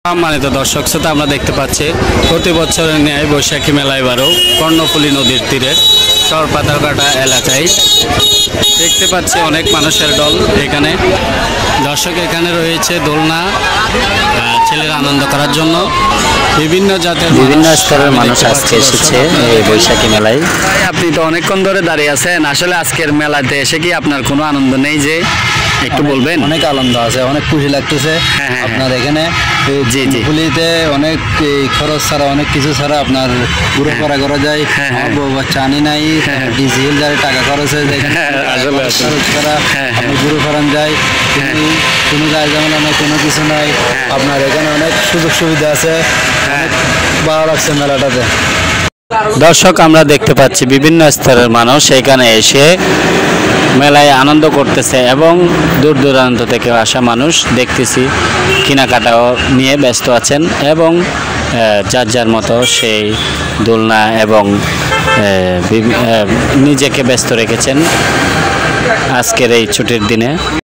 সম্মানিত দর্শক শ্রোতা, আমরা দেখতে পাচ্ছি প্রতি বছরের ন্যায় বৈশাখী মেলা এবারও কর্ণফুলী নদীর তীরে চর পাতারকাটা এলাকায় দেখতে পাচ্ছি অনেক মানুষের দল। এখানে দর্শক এখানে রয়েছে দোলনা, ছেলেরা আনন্দ করার জন্য বিভিন্ন জাতের বিভিন্ন স্তরের মানুষ আজকে এসেছে এই বৈশাখী মেলায়। আপনি তো অনেকক্ষণ ধরে দাঁড়িয়ে আছেন, আসলে আজকের মেলাতে এসে কি আপনার কোনো আনন্দ নেই? যে একটু বলবেন। অনেক আনন্দ আছে, অনেক খুশি লাগতেছে। আপনার এখানে জি জি ফুলিতে অনেক খরচ ছাড়া, অনেক কিছু ছাড়া আপনার ঘুরে করা করা যায়। বউ বাচ্চা আনি নাই, ডিজেল যায়, টাকা খরচ হয়ে যায়, খরচ করা ঘুরে ফেরান যায়, কোনো গায়ে ঝামেলা নাই, কোনো কিছু নাই। আপনার এখানে অনেক সুযোগ সুবিধা আছে, ভালো লাগছে মেলাটাতে। দর্শক, আমরা দেখতে পাচ্ছি বিভিন্ন স্তরের মানুষ এখানে এসে মেলায় আনন্দ করতেছে এবং দূর দূরান্ত থেকে আসা মানুষ দেখতেছি কেনাকাটাও নিয়ে ব্যস্ত আছেন এবং যার যার মতো সেই দোলনা এবং নিজেকে ব্যস্ত রেখেছেন আজকের এই ছুটির দিনে।